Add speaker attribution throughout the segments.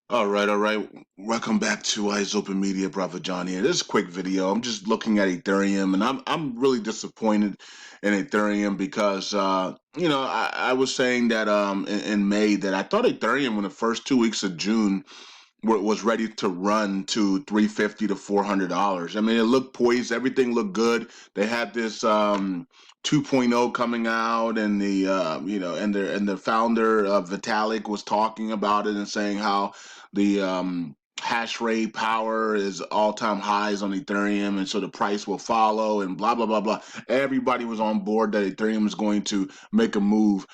Speaker 1: All right, all right. Welcome back to Eyes Open Media, Brother John here. This is a quick video. I'm just looking at Ethereum, and I'm really disappointed in Ethereum because I was saying that in May that I thought Ethereum in the first 2 weeks of June was ready to run to 350 to $400. I mean, it looked poised. Everything looked good. They had this 2.0 coming out, and the founder Vitalik was talking about it and saying how the hash rate power is all-time highs on Ethereum, and so the price will follow, and blah blah blah blah. Everybody was on board that Ethereum is going to make a move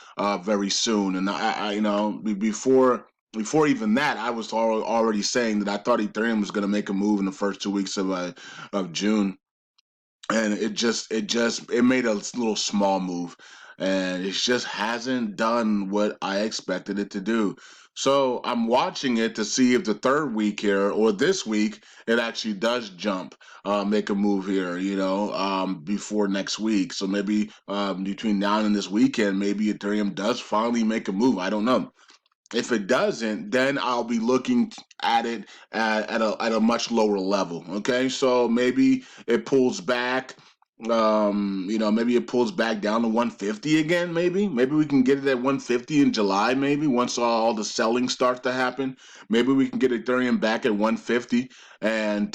Speaker 1: very soon, and before even that, I was already saying that I thought Ethereum was going to make a move in the first 2 weeks of June, and it made a little small move, and it just hasn't done what I expected it to do. So I'm watching it to see if the third week here or this week it actually does jump, make a move here, before next week. So maybe between now and this weekend, maybe Ethereum does finally make a move. I don't know. If it doesn't, then I'll be looking at it at a much lower level. Okay, so maybe it pulls back. Maybe it pulls back down to 150 again. Maybe we can get it at 150 in July. Maybe once all the selling starts to happen, maybe we can get Ethereum back at 150, and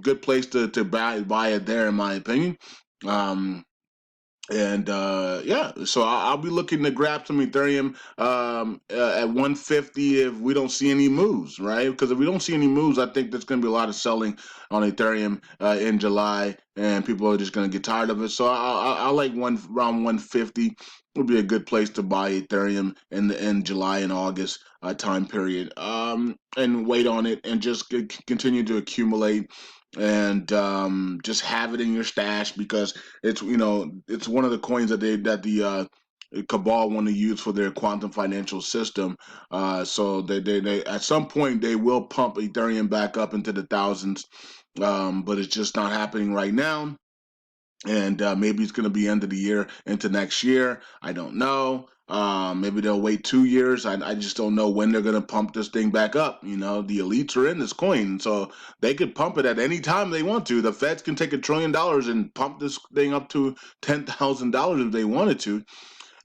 Speaker 1: good place to buy it there, in my opinion. Um, and yeah, so I'll be looking to grab some Ethereum at 150 if we don't see any moves, right? Because if we don't see any moves, I think there's going to be a lot of selling on Ethereum in July, and people are just going to get tired of it. So I like around 150 would be a good place to buy Ethereum in July and August time period, and wait on it and just continue to accumulate and just have it in your stash because it's one of the coins that the cabal want to use for their quantum financial system. So they at some point they will pump Ethereum back up into the thousands, but it's just not happening right now, and maybe it's going to be end of the year into next year. I don't know. Maybe they'll wait 2 years. I just don't know when they're going to pump this thing back up. The elites are in this coin, so they could pump it at any time they want to. The Feds can take $1 trillion and pump this thing up to $10,000 if they wanted to,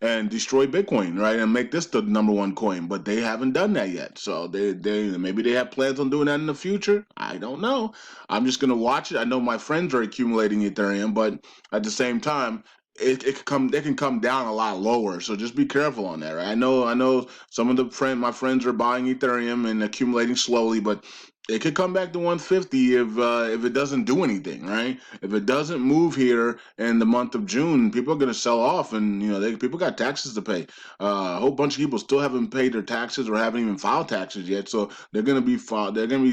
Speaker 1: and destroy Bitcoin, right, and make this the number one coin. But they haven't done that yet. So they maybe they have plans on doing that in the future. I don't know. I'm just gonna watch it. I know my friends are accumulating Ethereum, but at the same time, it can come down a lot lower. So just be careful on that. Right? I know some of my friends are buying Ethereum and accumulating slowly, but it could come back to 150 if it doesn't do anything, right? If it doesn't move here in the month of June, people are going to sell off, and people got taxes to pay. A whole bunch of people still haven't paid their taxes or haven't even filed taxes yet, so they're going to be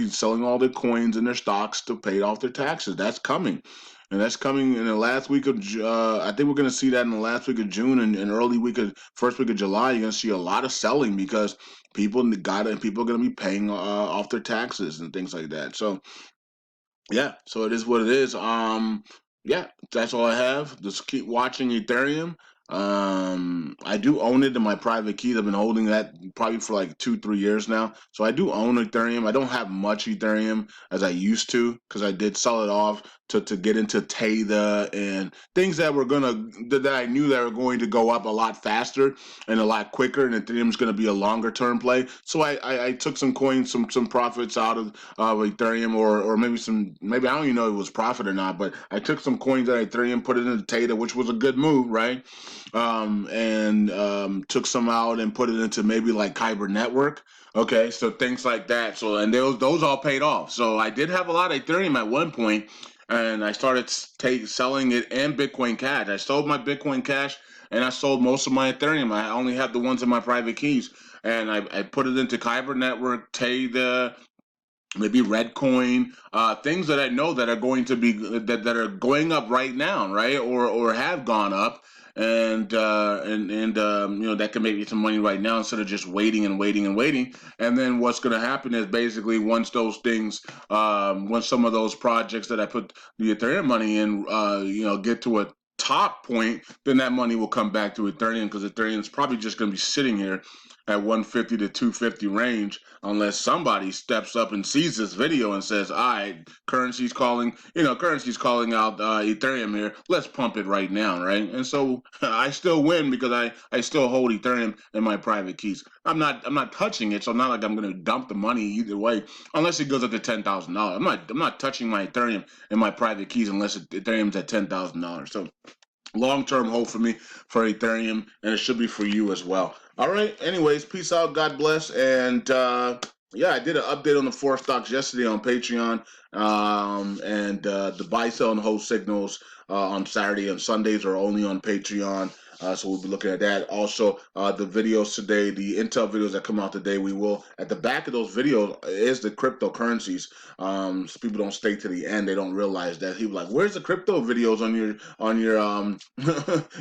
Speaker 1: selling all their coins and their stocks to pay off their taxes. That's coming. And that's coming in the last week of. I think we're going to see that in the last week of June and early first week of July. You're going to see a lot of selling because people are going to be paying off their taxes and things like that. So yeah, so it is what it is. Yeah, that's all I have. Just keep watching Ethereum. I do own it in my private keys. I've been holding that probably for like 2, 3 years now. So I do own Ethereum. I don't have much Ethereum as I used to because I did sell it off to get into Tether and things that I knew that were going to go up a lot faster and a lot quicker, and Ethereum's going to be a longer term play. So I took some coins, some profits out of Ethereum, or maybe I don't even know if it was profit or not, but I took some coins out of Ethereum, put it into Tether, which was a good move, right? And took some out and put it into maybe like Kyber Network. Okay, so things like that. So and those all paid off. So I did have a lot of Ethereum at one point, and I started selling it and Bitcoin Cash. I sold my Bitcoin Cash and I sold most of my Ethereum. I only have the ones in my private keys, and I put it into Kyber Network, Tether, maybe Redcoin, things that I know that are going to be that are going up right now, right, or have gone up, and that can make you some money right now instead of just waiting and waiting and waiting. And then what's going to happen is basically once those things, once some of those projects that I put the Ethereum money in, get to a top point, then that money will come back to Ethereum because Ethereum is probably just going to be sitting here at 150 to 250 range unless somebody steps up and sees this video and says, all right, currency's calling out Ethereum here. Let's pump it right now, right? And so I still win because I still hold Ethereum in my private keys. I'm not touching it, so not like I'm going to dump the money either way, unless it goes up to $10,000. I'm not touching my Ethereum in my private keys unless Ethereum's at $10,000. So long-term hold for me for Ethereum, and it should be for you as well. All right. Anyways, peace out. God bless. And yeah, I did an update on the four stocks yesterday on Patreon, and the buy, sell, and hold signals on Saturday and Sundays are only on Patreon. So we'll be looking at that. Also, the videos today, the Intel videos that come out today, we will at the back of those videos is the cryptocurrencies. So people don't stay to the end; they don't realize that. People like, "Where's the crypto videos on your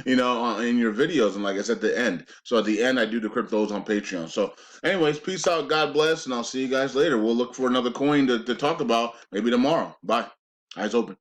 Speaker 1: in your videos?" And like it's at the end. So at the end, I do the cryptos on Patreon. So, anyways, peace out, God bless, and I'll see you guys later. We'll look for another coin to talk about maybe tomorrow. Bye. Eyes open.